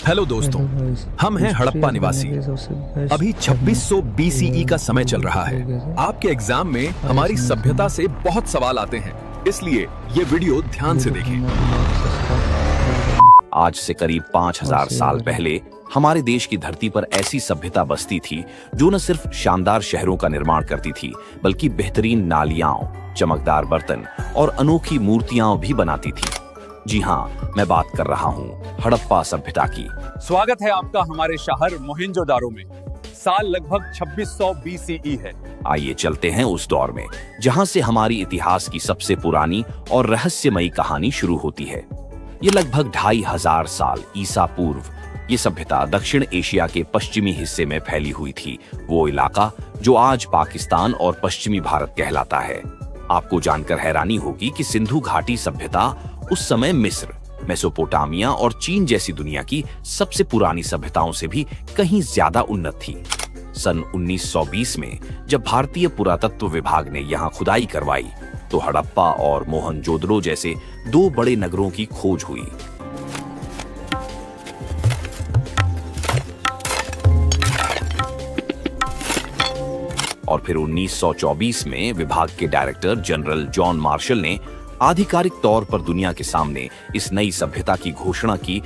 Hello दोस्तों, हम हैं हड़प्पा निवासी। अभी 2600 BCE का समय चल रहा है। आपके एग्जाम में हमारी सभ्यता से बहुत सवाल आते हैं, इसलिए ये वीडियो ध्यान से देखें। आज से करीब 5000 साल पहले हमारे देश की धरती पर ऐसी सभ्यता बसती थी जो न सिर्फ शानदार शहरों का निर्माण करती थी, बल्कि बेहतरीन नालियां, चमकदार बर्तन और अनोखी मूर्तियां भी बनाती थी। जी हाँ, मैं बात कर रहा हूँ हड़प्पा सभ्यता की। स्वागत है आपका हमारे शहर मोहनजोदारो में। साल लगभग 2600 BCE है। आइए चलते हैं उस दौर में जहाँ से हमारी इतिहास की सबसे पुरानी और रहस्यमयी कहानी शुरू होती है। ये लगभग 2500 साल ईसा पूर्व ये सभ्यता दक्षिण एशिया के पश्चिमी हिस्से में फैली हुई थी, वो इलाका जो आज पाकिस्तान और पश्चिमी भारत कहलाता है। आपको जानकर हैरानी होगी कि सिंधु घाटी सभ्यता उस समय मिस्र, मेसोपोटामिया और चीन जैसी दुनिया की सबसे पुरानी सभ्यताओं से भी कहीं ज्यादा उन्नत थी। सन 1920 में जब भारतीय पुरातत्व विभाग ने यहाँ खुदाई करवाई तो हड़प्पा और मोहनजोदड़ो जैसे दो बड़े नगरों की खोज हुई। और फिर 1924 में विभाग के डायरेक्टर जनरल जॉन मार्शल ने आधिकारिक तौर पर दुनिया के सामने इस नई सभ्यता की घोषणा की।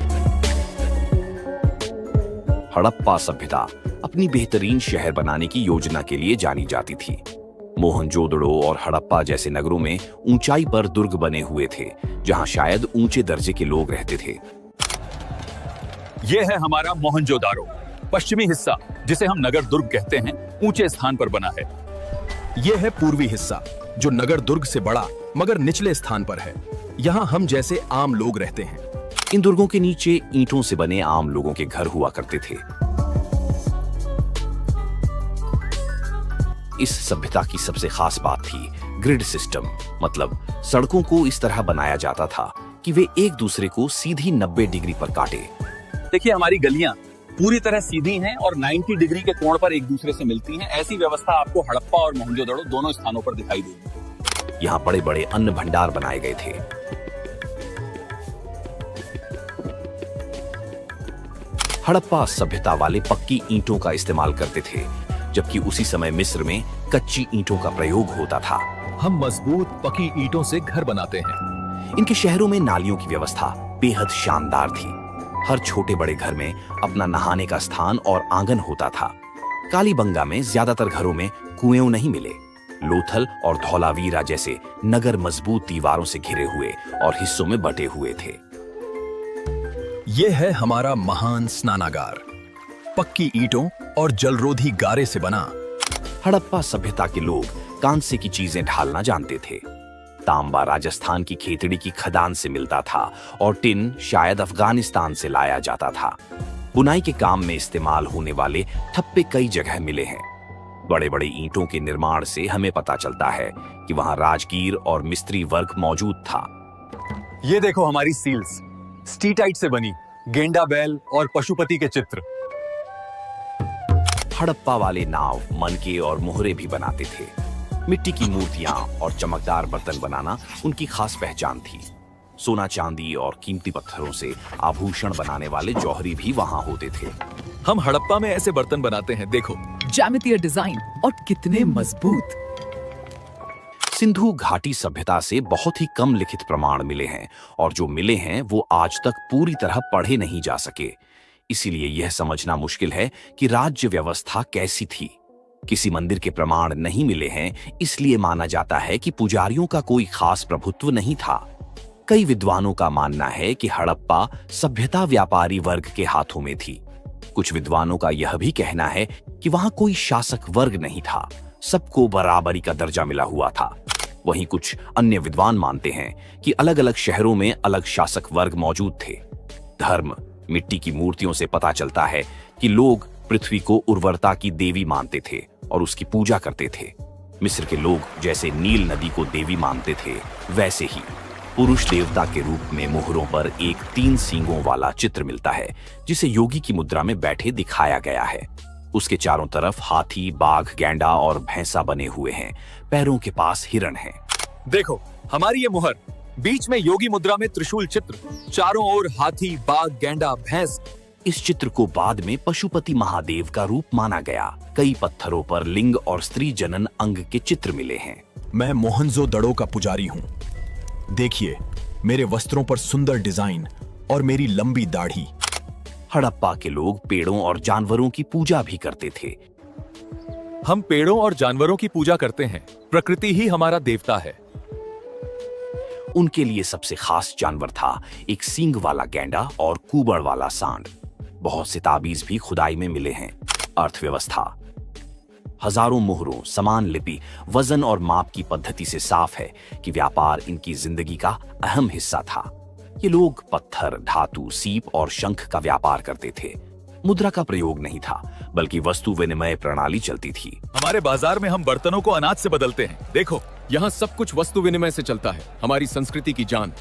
हड़प्पा सभ्यता अपनी बेहतरीन शहर बनाने की योजना के लिए जानी जाती थी। मोहनजोदड़ो और हड़प्पा जैसे नगरों में ऊंचाई पर दुर्ग बने हुए थे, जहां शायद ऊंचे दर्जे के लोग रहते थे। यह है हमारा मोहनजोदारो, पश्चिमी हिस्सा जिसे हम नगर दुर्ग कहते हैं, ऊंचे स्थान पर बना है। यह है पूर्वी हिस्सा जो नगर दुर्ग से बड़ा मगर निचले स्थान पर है। यहाँ हम जैसे आम लोग रहते हैं। इन दुर्गों के नीचे ईंटों से बने आम लोगों के घर हुआ करते थे। इस सभ्यता की सबसे खास बात थी ग्रिड सिस्टम, मतलब सड़कों को इस तरह बनाया जाता था कि वे एक दूसरे को सीधी 90 डिग्री पर काटे। देखिए, हमारी गलियां पूरी तरह सीधी हैं और 90 डिग्री के कोण पर एक दूसरे से मिलती हैं। ऐसी व्यवस्था आपको हड़प्पा और मोहनजोदड़ो दोनों स्थानों पर दिखाई देगी। यहाँ बड़े बड़े अन्न भंडार बनाए गए थे। हड़प्पा सभ्यता वाले पक्की ईंटों का इस्तेमाल करते थे, जबकि उसी समय मिस्र में कच्ची ईंटों का प्रयोग होता था। हम मजबूत पक्की ईंटों से घर बनाते हैं। इनके शहरों में नालियों की व्यवस्था बेहद शानदार थी। हर छोटे बड़े घर में अपना नहाने का स्थान और आंगन होता था। कालीबंगा में ज्यादातर घरों में कुएं नहीं मिले। लोथल और धौलावीरा जैसे नगर मजबूत दीवारों से घिरे हुए और हिस्सों में बटे हुए थे। यह है हमारा महान स्नानागार, पक्की ईंटों और जलरोधी गारे से बना। हड़प्पा सभ्यता के लोग कांसे की चीजें ढालना जानते थे। तांबा राजस्थान की खेतड़ी की खदान से मिलता था और टिन शायद अफगानिस्तान से लाया जाता था। बुनाई के काम में इस्तेमाल होने वाले ठप्पे कई जगह मिले हैं। बड़े बड़े ईंटों के निर्माण से हमें पता चलता है कि वहां राजगीर और मिस्त्री वर्ग मौजूद था। ये देखो हमारी सील्स, स्टीटाइट से बनी, गेंडा बैल और पशुपति के चित्र। हड़प्पा वाले नाव, मनके और मोहरे भी बनाते थे। मिट्टी की मूर्तियां और चमकदार बर्तन बनाना उनकी खास पहचान थी। सोना, चांदी और कीमती पत्थरों से आभूषण बनाने वाले जौहरी भी वहां होते थे। हम हड़प्पा में ऐसे बर्तन बनाते हैं, देखो। ज्यामितीय डिजाइन और कितने मजबूत। सिंधु घाटी सभ्यता से बहुत ही कम लिखित प्रमाण मिले हैं और जो मिले हैं वो आज तक पूरी तरह पढ़े नहीं जा सके। इसीलिए यह समझना मुश्किल है कि राज्य व्यवस्था कैसी थी। किसी मंदिर के प्रमाण नहीं मिले हैं, इसलिए माना जाता है कि पुजारियों का कोई खास प्रभुत्व नहीं था। कई विद्वानों का मानना है कि हड़प्पा सभ्यता व्यापारी वर्ग के हाथों में थी। कुछ विद्वानों का यह भी कहना है कि वहां कोई शासक वर्ग नहीं था, सबको बराबरी का दर्जा मिला हुआ था। वहीं कुछ अन्य विद्वान मानते हैं कि अलग अलग शहरों में अलग शासक वर्ग मौजूद थे। धर्म, मिट्टी की मूर्तियों से पता चलता है कि लोग पृथ्वी को उर्वरता की देवी मानते थे और उसकी पूजा करते थे। मिस्र के लोग जैसे नील नदी को देवी मानते थे, वैसे ही पुरुष देवता के रूप में मोहरों पर एक 3 सींगों वाला चित्र मिलता है, जिसे योगी की मुद्रा में बैठे दिखाया गया है। उसके चारों तरफ हाथी, बाघ, गैंडा और भैंसा बने हुए हैं। पैरों के पास हिरण है। देखो हमारी ये मुहर, बीच में योगी मुद्रा में त्रिशूल चित्र, चारों ओर हाथी, बाघ, गैंडा, भैंस। इस चित्र को बाद में पशुपति महादेव का रूप माना गया। कई पत्थरों पर लिंग और स्त्री जनन अंग के चित्र मिले हैं। मैं मोहनजोदड़ो का पुजारी हूँ। देखिए, मेरे वस्त्रों पर सुंदर डिजाइन और मेरी लंबी दाढ़ी। हड़प्पा के लोग पेड़ों और जानवरों की पूजा भी करते थे। हम पेड़ों और जानवरों की पूजा करते हैं। प्रकृति ही हमारा देवता है। उनके लिए सबसे खास जानवर था एक सींग वाला गैंडा और कुबड़ वाला सांड। बहुत से ताबीज भी खुदाई में मिले हैं। अर्थव्यवस्था, हजारों मोहरों, समान लिपि, वजन और माप की पद्धति से साफ है कि व्यापार इनकी जिंदगी का अहम हिस्सा था। ये लोग पत्थर, धातु, सीप और शंख का व्यापार करते थे। मुद्रा का प्रयोग नहीं था, बल्कि वस्तु विनिमय प्रणाली चलती थी। हमारे बाजार में हम बर्तनों को अनाज से बदलते हैं। देखो, यहाँ सब कुछ वस्तु विनिमय से चलता है। हमारी संस्कृति की जान।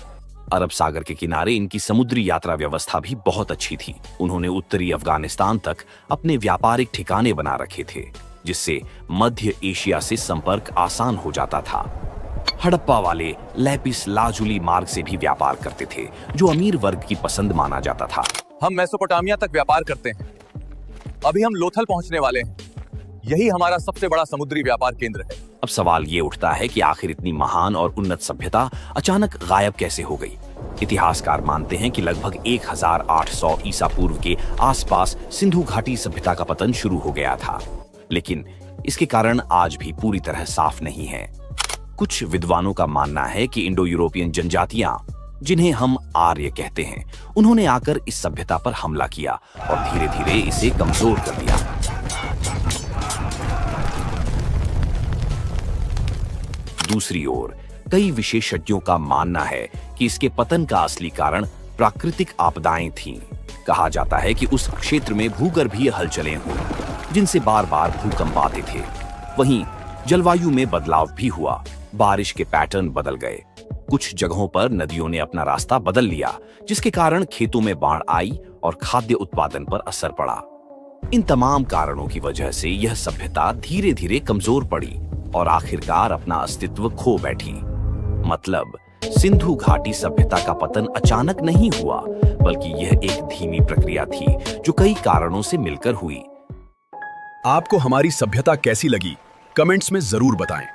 अरब सागर के किनारे इनकी समुद्री यात्रा व्यवस्था भी बहुत अच्छी थी। उन्होंने उत्तरी अफगानिस्तान तक अपने व्यापारिक ठिकाने बना रखे थे, जिससे मध्य एशिया से संपर्क आसान हो जाता था। हड़प्पा वाले लैपिस लाजुली मार्ग से भी व्यापार करते थे, जो अमीर वर्ग की पसंद माना जाता था। हम मेसोपोटामिया तक व्यापार करते हैं। अभी हम लोथल पहुंचने वाले हैं। यही हमारा सबसे बड़ा समुद्री व्यापार केंद्र है। अब सवाल ये उठता है कि आखिर इतनी महान और उन्नत सभ्यता अचानक गायब कैसे हो गई। इतिहासकार मानते हैं कि लगभग 1800 ईसा पूर्व के आसपास सिंधु घाटी सभ्यता का पतन शुरू हो गया था, लेकिन इसके कारण आज भी पूरी तरह साफ नहीं है। कुछ विद्वानों का मानना है कि इंडो यूरोपियन जनजातियां, जिन्हें हम आर्य कहते हैं, उन्होंने आकर इस सभ्यता पर हमला किया और धीरे धीरे इसे कमजोर कर दिया। दूसरी ओर कई विशेषज्ञों का मानना है कि इसके पतन का असली कारण प्राकृतिक आपदाएं थीं। कहा जाता है कि उस क्षेत्र में भूगर्भीय हलचलें हुई, जिनसे बार बार भूकंप आते थे। वहीं जलवायु में बदलाव भी हुआ। बारिश के पैटर्न बदल गए। कुछ जगहों पर नदियों ने अपना रास्ता बदल लिया, जिसके कारण खेतों में बाढ़ आई और खाद्य उत्पादन पर असर पड़ा। इन तमाम कारणों की वजह से यह सभ्यता धीरे धीरे कमजोर पड़ी और आखिरकार अपना अस्तित्व खो बैठी। मतलब, सिंधु घाटी सभ्यता का पतन अचानक नहीं हुआ, बल्कि यह एक धीमी प्रक्रिया थी जो कई कारणों से मिलकर हुई। आपको हमारी सभ्यता कैसी लगी? कमेंट्स में जरूर बताएं।